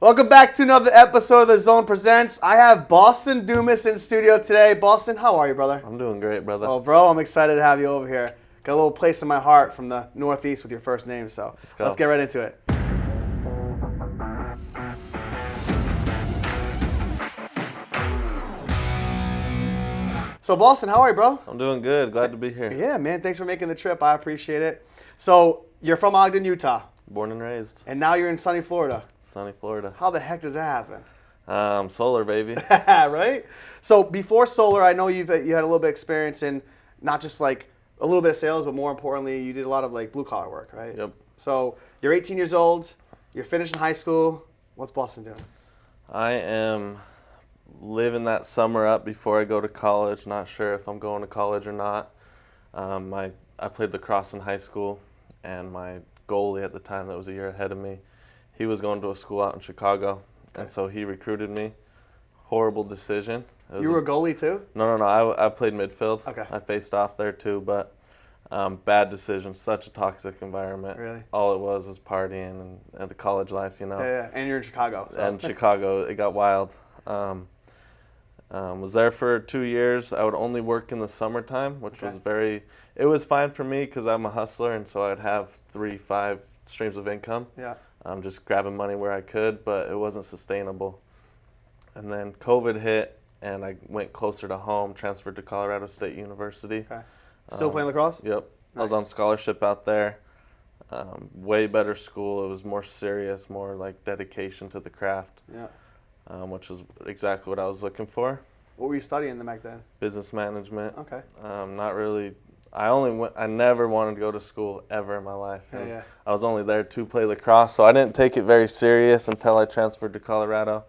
Welcome back to another episode of The Zone Presents. I have Boston Dumas in studio today. Boston, how are you, brother? I'm doing great, brother. Oh, bro, I'm excited to have you over here. Got a little place in my heart from the Northeast with your first name, so let's get right into it. So, Boston, how are you, bro? I'm doing good. Glad to be here. Yeah, man. Thanks for making the trip. I appreciate it. So, you're from Ogden, Utah. Born and raised. And now you're in sunny Florida. Sunny Florida. How the heck does that happen? Solar, baby. Right? So before solar, I know you had a little bit of experience in not just like a little bit of sales, but more importantly, you did a lot of like blue collar work, right? Yep. So you're 18 years old. You're finishing high school. What's Boston doing? I am living that summer up before I go to college. Not sure if I'm going to college or not. I played lacrosse in high school, and my goalie at the time that was a year ahead of me, he was going to a school out in Chicago, and so he recruited me. Horrible decision. You were a goalie too? No. I played midfield. Okay. I faced off there too, but bad decision. Such a toxic environment. Really? All it was partying and the college life, you know. Yeah. And you're in Chicago. So. And Chicago, it got wild. Was there for 2 years. I would only work in the summertime, which was it was fine for me because I'm a hustler, and so I'd have 3-5 streams of income. Yeah. Just grabbing money where I could, but it wasn't sustainable. And then COVID hit, and I went closer to home, transferred to Colorado State University. Okay. Still playing lacrosse? Yep. Nice. I was on scholarship out there. Way better school. It was more serious, more like dedication to the craft. Yeah. Which is exactly what I was looking for. What were you studying back then? Business management. Okay. Not really. I never wanted to go to school ever in my life. Yeah. I was only there to play lacrosse, so I didn't take it very serious until I transferred to Colorado,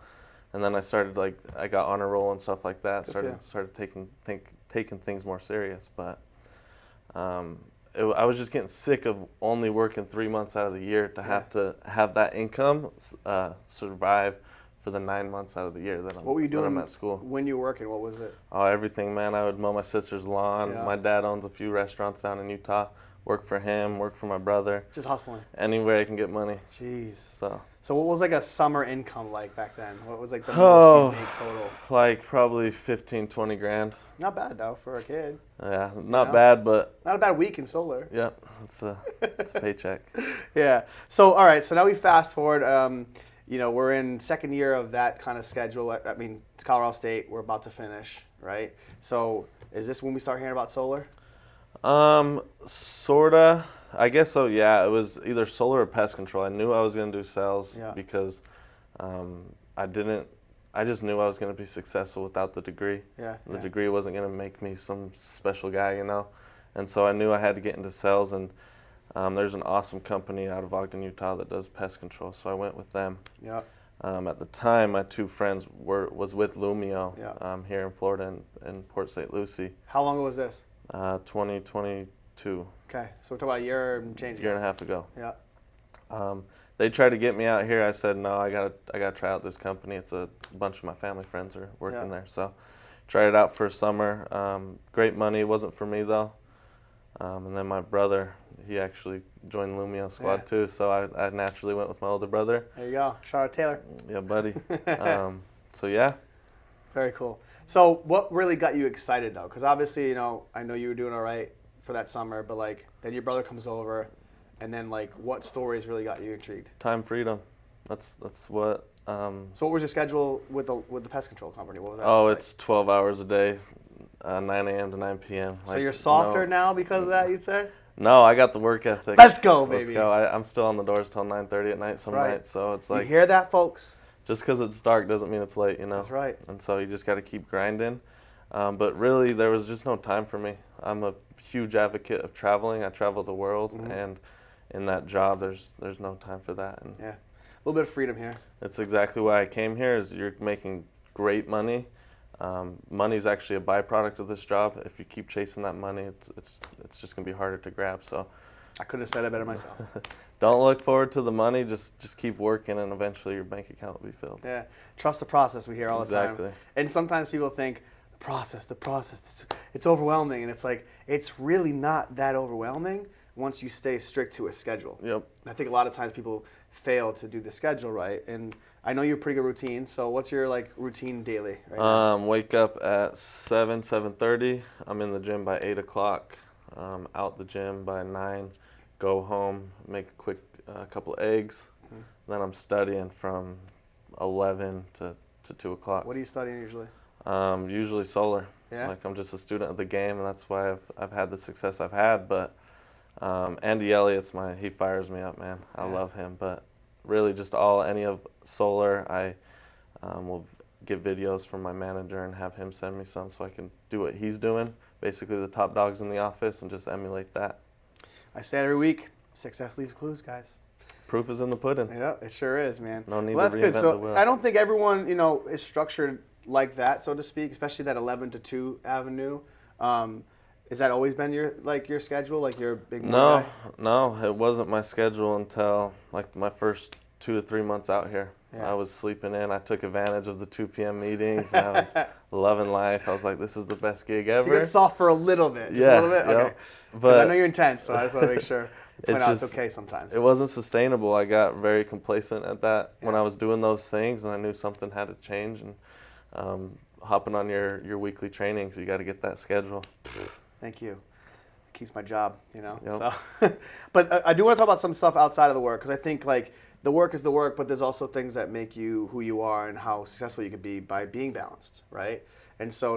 and then I got honor roll and stuff like that. Started taking things more serious, but I was just getting sick of only working 3 months out of the year to have to have that income survive for the 9 months out of the year that I'm at school. When you were working? What was it? Oh, everything, man. I would mow my sister's lawn. Yeah. My dad owns a few restaurants down in Utah. Work for him, work for my brother. Just hustling. Anywhere I can get money. Jeez. So what was like a summer income like back then? What was like the most you made total? Like probably 15, 20 grand. Not bad though for a kid. Yeah, not bad, but not a bad week in solar. Yeah, it's a paycheck. Yeah. So all right. So now we fast forward. We're in second year of that kind of schedule. I mean, it's Colorado State. We're about to finish, right? So is this when we start hearing about solar? Sorta. I guess so, yeah. It was either solar or pest control. I knew I was going to do sales because I just knew I was going to be successful without the degree. Yeah. The degree wasn't going to make me some special guy, you know. And so I knew I had to get into sales, and there's an awesome company out of Ogden, Utah that does pest control, so I went with them. Yeah. At the time, my two friends was with Lumio here in Florida in Port St. Lucie. How long ago was this? 2022. Okay, so we're talking about a year and change. Year and a half ago. Yeah. They tried to get me out here. I said no. I gotta try out this company. It's a bunch of my family friends are working there, so tried it out for a summer. Great money. It wasn't for me though. And then my brother, he actually joined Lumio squad too, so I naturally went with my older brother. There you go. Shout out Taylor. Yeah, buddy. So yeah. Very cool. So what really got you excited though? Because obviously, I know you were doing all right for that summer, but like then your brother comes over, and then like what stories really got you intrigued? Time freedom. That's what. So what was your schedule with the pest control company? What was that? Oh, it's 12 hours a day, 9 a.m. to 9 p.m. So you're softer now because of that, you'd say? No, I got the work ethic. Let's go, baby. Let's go. I'm still on the doors till 9:30 at night some nights, so it's like. You hear that, folks? Just because it's dark doesn't mean it's late, you know? That's right. And so you just got to keep grinding. But really, there was just no time for me. I'm a huge advocate of traveling. I travel the world, and in that job, there's no time for that. And yeah, a little bit of freedom here. That's exactly why I came here. Is you're making great money. Money's actually a byproduct of this job. If you keep chasing that money, it's just gonna be harder to grab. So I could have said it better myself. Don't look forward to the money. Just keep working, and eventually your bank account will be filled. Yeah, trust the process. We hear all the time. Exactly. And sometimes people think the process. It's overwhelming, and it's like it's really not that overwhelming once you stay strict to a schedule. Yep. And I think a lot of times people fail to do the schedule right, and I know you're pretty good routine. So what's your like routine daily right now? Wake up at 7:30. I'm in the gym by 8 o'clock. Out the gym by 9. Go home, make a quick couple of eggs. Then I'm studying from 11 to 2 o'clock. What are you studying usually? Usually solar. Yeah? Like I'm just a student of the game, and that's why I've had the success I've had. But Andy Elliott's he fires me up, man. I love him. But really, just any of solar, I will get videos from my manager and have him send me some so I can do what he's doing. Basically, the top dogs in the office, and just emulate that. I say it every week. Success leaves clues, guys. Proof is in the pudding. Yeah, it sure is, man. No need well, to that's reinvent good. So the wheel. I don't think everyone, is structured like that, so to speak, especially that 11 to 2 avenue. Has that always been your schedule, like your big morning guy? No, it wasn't my schedule until like my first 2 to 3 months out here. Yeah. I was sleeping in. I took advantage of the 2 p.m. meetings, and I was loving life. I was like, this is the best gig ever. So you get soft for a little bit. Just Yeah, a little bit? yep. Okay. But I know you're intense, so I just want to make sure it's okay sometimes. It wasn't sustainable. I got very complacent at that when Yeah. I was doing those things, and I knew something had to change. And hopping on your weekly trainings, you got to get that schedule. Thank you. Keeps my job, Yep. So, but I do want to talk about some stuff outside of the work, because I think like the work is the work, but there's also things that make you who you are and how successful you could be by being balanced, right? And so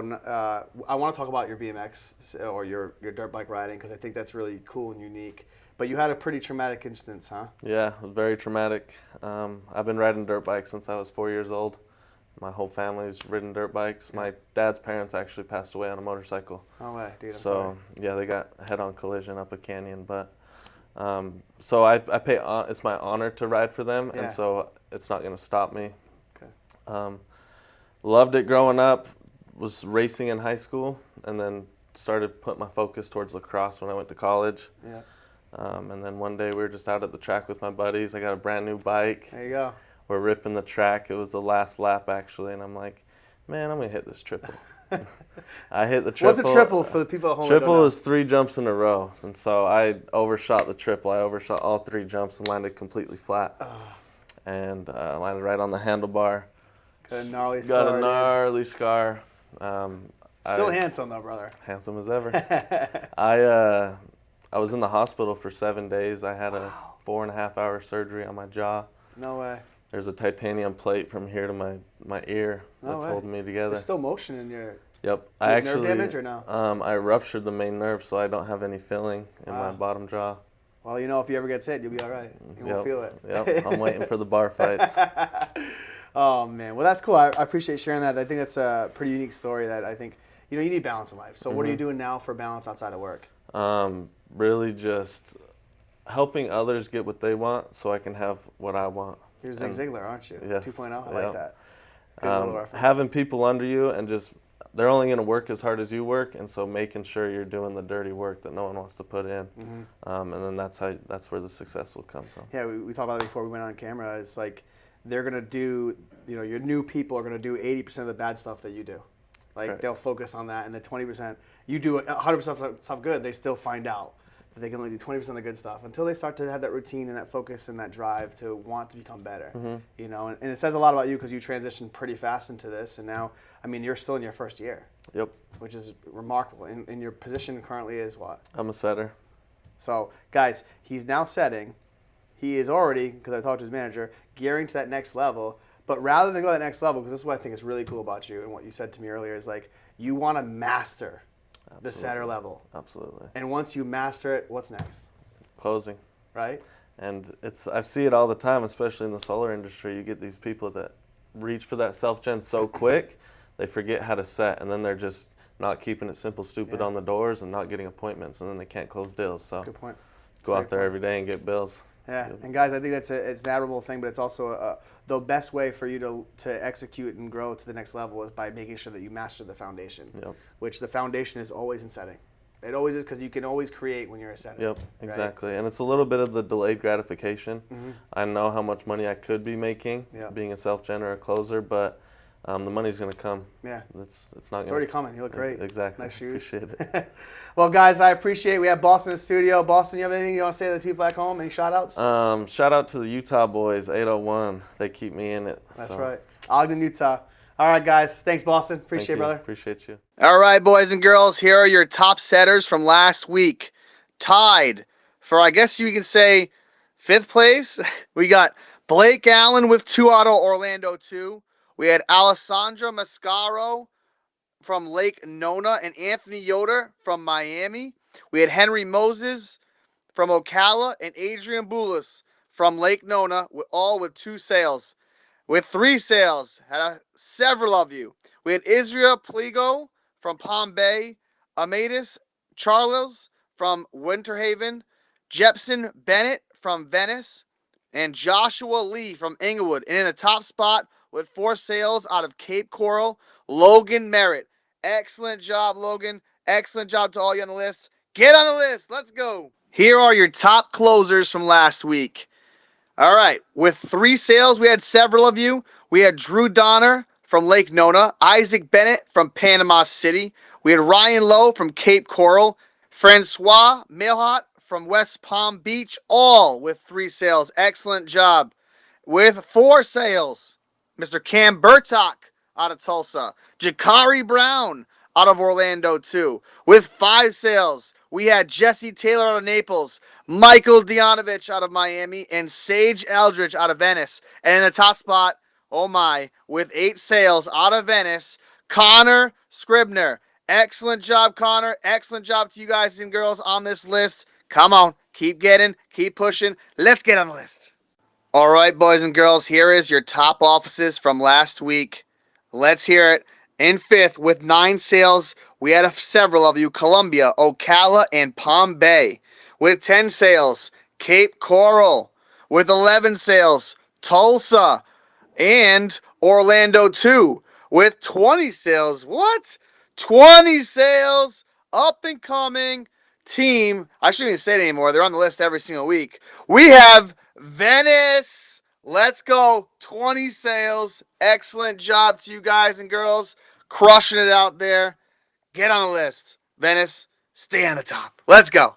I want to talk about your BMX or your dirt bike riding, because I think that's really cool and unique. But you had a pretty traumatic instance, huh? Yeah, it was very traumatic. I've been riding dirt bikes since I was 4 years old. My whole family's ridden dirt bikes. My dad's parents actually passed away on a motorcycle. No way, dude. I'm so sorry. yeah, they got a head-on collision up a canyon. But so I pay. It's my honor to ride for them, Yeah. and so it's not going to stop me. Okay. Loved it growing up. Was racing in high school, and then started putting my focus towards lacrosse when I went to college. Yeah. And then one day we were just out at the track with my buddies. I got a brand new bike. There you go. We're ripping the track. It was the last lap actually, and I'm like, man, I'm gonna hit this triple. I hit the triple. What's a triple for the people at home? Triple is 3 jumps in a row, and so I overshot the triple. I overshot all 3 jumps and landed completely flat, and landed right on the handlebar. Got a gnarly scar. Got a gnarly scar. Still handsome though, brother. Handsome as ever. I was in the hospital for 7 days. I had a 4.5-hour surgery on my jaw. No way. There's a titanium plate from here to my ear that's holding me together. There's still motion in your. Yep. You have nerve damage or no? I ruptured the main nerve, so I don't have any filling in my bottom jaw. Well, if you ever gets hit, you'll be all right. You won't feel it. Yep. I'm waiting for the bar fights. Oh man, well that's cool. I appreciate sharing that. I think that's a pretty unique story that I think you need balance in life. So what are you doing now for balance outside of work? Really just helping others get what they want, so I can have what I want. You're Zig Ziglar, aren't you? Yes. 2.0. I like that. Good little reference. Having people under you and just they're only going to work as hard as you work, and so making sure you're doing the dirty work that no one wants to put in, and then that's where the success will come from. Yeah, we talked about it before we went on camera. It's like they're gonna do, your new people are gonna do 80% of the bad stuff that you do. Like Right. they'll focus on that, and the 20% you do 100% of stuff good. They still find out that they can only do 20% of the good stuff until they start to have that routine and that focus and that drive to want to become better. And it says a lot about you because you transitioned pretty fast into this, and now you're still in your first year. Yep. Which is remarkable. And your position currently is what? I'm a setter. So guys, he's now setting. He is already, because I talked to his manager, gearing to that next level. But rather than go to that next level, because this is what I think is really cool about you and what you said to me earlier, is like you want to master the setter level. Absolutely. And once you master it, what's next? Closing. Right? And I see it all the time, especially in the solar industry. You get these people that reach for that self-gen so quick, they forget how to set, and then they're just not keeping it simple, stupid on the doors and not getting appointments, and then they can't close deals. So Good point. go out there every day and get bills. Yeah, and guys, I think it's an admirable thing, but it's also the best way for you to execute and grow to the next level is by making sure that you master the foundation, which the foundation is always in setting. It always is, because you can always create when you're a setter. Yep, exactly. Right? And it's a little bit of the delayed gratification. I know how much money I could be making being a self-gen or a closer, but The money's gonna come. Yeah. It's not It's gonna. already coming. You look great. Exactly. Nice shoes. Appreciate it. Well, guys, I appreciate it. We have Boston in the studio. Boston, you have anything you want to say to the people back home? Any shout outs? Shout out to the Utah boys, 801. They keep me in it. That's so. right. Ogden, Utah. All right, guys. Thanks, Boston. Thank Appreciate it, you. brother. Appreciate you. All right, boys and girls. Here are your top setters from last week. Tied for, I guess you can say, 5th place. We got Blake Allen with 2 out of Orlando 2. We had Alessandra Mascaro from Lake Nona and Anthony Yoder from Miami. We had Henry Moses from Ocala and Adrian Boulos from Lake Nona, all with 2 sales. With 3 sales, had several of you. We had Israel Pliego from Palm Bay, Amadis Charles from Winter Haven, Jepson Bennett from Venice, and Joshua Lee from Inglewood. And in the top spot with 4 sales out of Cape Coral, Logan Merritt. Excellent job, Logan. Excellent job to all you on the list. Get on the list. Let's go. Here are your top closers from last week. All right. With 3 sales, we had several of you. We had Drew Donner from Lake Nona, Isaac Bennett from Panama City. We had Ryan Lowe from Cape Coral, Francois Milhot from West Palm Beach, all with 3 sales. Excellent job. With 4 sales, Mr. Cam Burtock out of Tulsa, Jakari Brown out of Orlando, too. With 5 sales, we had Jesse Taylor out of Naples, Michael Dianovich out of Miami, and Sage Eldridge out of Venice. And in the top spot, oh my, with 8 sales out of Venice, Connor Scribner. Excellent job, Connor. Excellent job to you guys and girls on this list. Come on, keep getting, keep pushing. Let's get on the list. All right, boys and girls, here is your top offices from last week. Let's hear it. In 5th, with 9 sales, we had several of you, Columbia, Ocala, and Palm Bay. With 10 sales, Cape Coral. With 11 sales, Tulsa and Orlando 2. With 20 sales, what? 20 sales, up and coming team. I shouldn't even say it anymore. They're on the list every single week. We have Venice. Let's go. 20 sales. Excellent job to you guys and girls. Crushing it out there. Get on the list. Venice, stay on the top. Let's go.